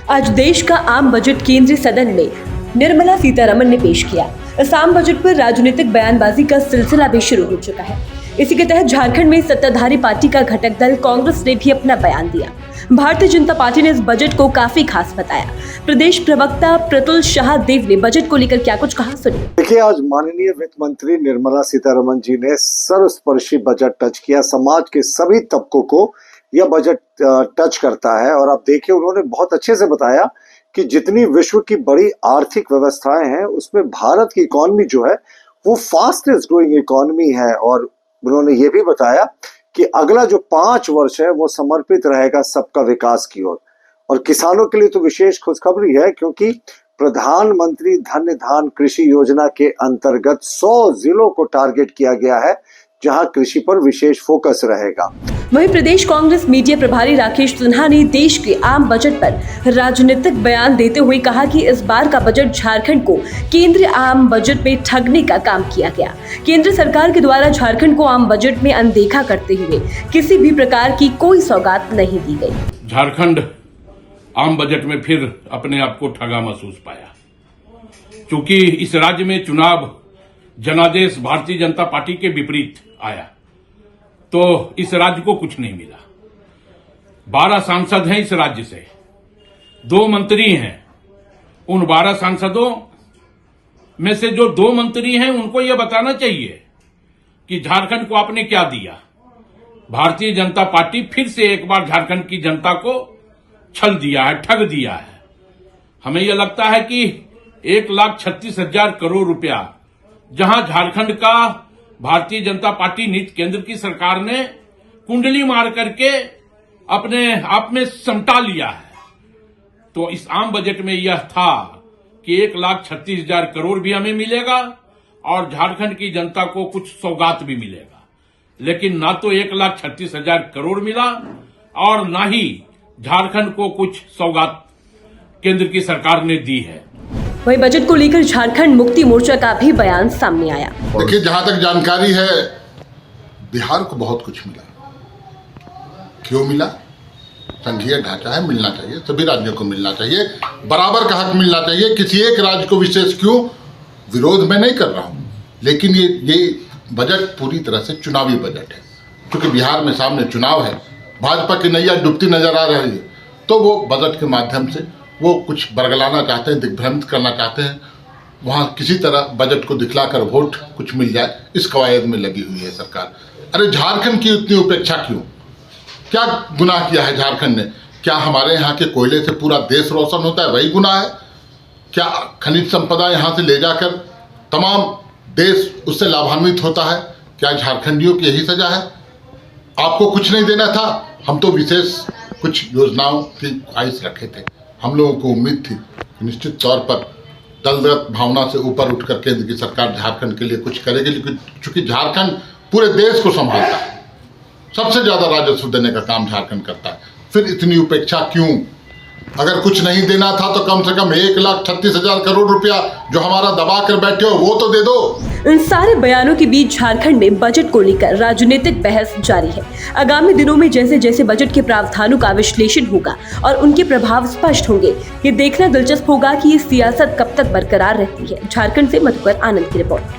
आज देश का आम बजट केंद्रीय सदन में निर्मला सीतारमण ने पेश किया। इस आम बजट पर राजनीतिक बयानबाजी का सिलसिला भी शुरू हो चुका है। इसी के तहत झारखंड में सत्ताधारी पार्टी का घटक दल कांग्रेस ने भी अपना बयान दिया। भारतीय जनता पार्टी ने इस बजट को काफी खास बताया। प्रदेश प्रवक्ता प्रतुल शाह देव ने बजट को लेकर क्या कुछ कहा, सुनिए। देखिए, आज माननीय वित्त मंत्री निर्मला सीतारमण जी ने सर्वस्पर्शी बजट टच किया। समाज के सभी तबकों को यह बजट टच करता है और आप देखिए, उन्होंने बहुत अच्छे से बताया कि जितनी विश्व की बड़ी आर्थिक व्यवस्थाएं हैं उसमें भारत की इकोनॉमी जो है वो फास्टेस्ट ग्रोइंग इकोनॉमी है। और उन्होंने ये भी बताया कि अगला जो 5 वर्ष है वो समर्पित रहेगा सबका विकास की ओर। और किसानों के लिए तो विशेष खुशखबरी है, क्योंकि प्रधानमंत्री धन्य धान कृषि योजना के अंतर्गत 100 जिलों को टारगेट किया गया है जहां कृषि पर विशेष फोकस रहेगा। वहीं प्रदेश कांग्रेस मीडिया प्रभारी राकेश सिन्हा ने देश के आम बजट पर राजनीतिक बयान देते हुए कहा कि इस बार का बजट झारखंड को केंद्रीय आम बजट में ठगने का काम किया गया। केंद्र सरकार के द्वारा झारखंड को आम बजट में अनदेखा करते हुए किसी भी प्रकार की कोई सौगात नहीं दी गई। झारखंड आम बजट में फिर अपने आप को ठगा महसूस पाया, क्योंकि इस राज्य में चुनाव जनादेश भारतीय जनता पार्टी के विपरीत आया तो इस राज्य को कुछ नहीं मिला। 12 सांसद हैं इस राज्य से, 2 मंत्री हैं। उन 12 सांसदों में से जो 2 मंत्री हैं उनको यह बताना चाहिए कि झारखंड को आपने क्या दिया। भारतीय जनता पार्टी फिर से एक बार झारखंड की जनता को छल दिया है, ठग दिया है। हमें यह लगता है कि 1,36,000 करोड़ रुपया जहां झारखंड का भारतीय जनता पार्टी नीति केंद्र की सरकार ने कुंडली मार करके अपने आप में समटा लिया है, तो इस आम बजट में यह था कि 1,36,000 करोड़ भी हमें मिलेगा और झारखंड की जनता को कुछ सौगात भी मिलेगा। लेकिन ना तो 1,36,000 करोड़ मिला और ना ही झारखंड को कुछ सौगात केंद्र की सरकार ने दी है। वहीं बजट को लेकर झारखंड मुक्ति मोर्चा का भी बयान सामने आया। देखिए, जहां तक जानकारी है बिहार को बहुत कुछ मिला। क्यों मिला? संघीय ढांचा है, मिलना चाहिए, सभी राज्यों को मिलना चाहिए, बराबर का हक मिलना चाहिए। किसी एक राज्य को विशेष क्यों? विरोध में नहीं कर रहा हूं, लेकिन ये बजट पूरी तरह से चुनावी बजट है। क्योंकि बिहार में सामने चुनाव है, भाजपा की नैया डूबती नजर आ रही है, तो वो बजट के माध्यम से वो कुछ बरगलाना चाहते हैं, दिग्भ्रमित करना चाहते हैं। वहाँ किसी तरह बजट को दिखलाकर वोट कुछ मिल जाए, इस कवायद में लगी हुई है सरकार। अरे झारखंड की उतनी उपेक्षा क्यों? क्या गुनाह किया है झारखंड ने? क्या हमारे यहाँ के कोयले से पूरा देश रोशन होता है, वही गुनाह है? क्या खनिज संपदा यहाँ से ले जाकर तमाम देश उससे लाभान्वित होता है? क्या झारखंडियों की यही सजा है? आपको कुछ नहीं देना था, हम तो विशेष कुछ योजनाओं की ख्वाहिश रखे थे। हम लोगों को उम्मीद थी कि निश्चित तौर पर दलगत भावना से ऊपर उठकर केंद्र की सरकार झारखंड के लिए कुछ करेगी, लेकिन चूंकि झारखंड पूरे देश को संभालता है, सबसे ज्यादा राजस्व देने का काम झारखंड करता है, फिर इतनी उपेक्षा क्यों? अगर कुछ नहीं देना था तो कम से कम 1,36,000 करोड़ रुपया जो हमारा दबा कर बैठे हो वो तो दे दो। इन सारे बयानों के बीच झारखंड में बजट को लेकर राजनीतिक बहस जारी है। आगामी दिनों में जैसे जैसे बजट के प्रावधानों का विश्लेषण होगा और उनके प्रभाव स्पष्ट होंगे, ये देखना दिलचस्प होगा कि ये सियासत कब तक बरकरार रहती है। झारखंड से मधुकर आनंद की रिपोर्ट।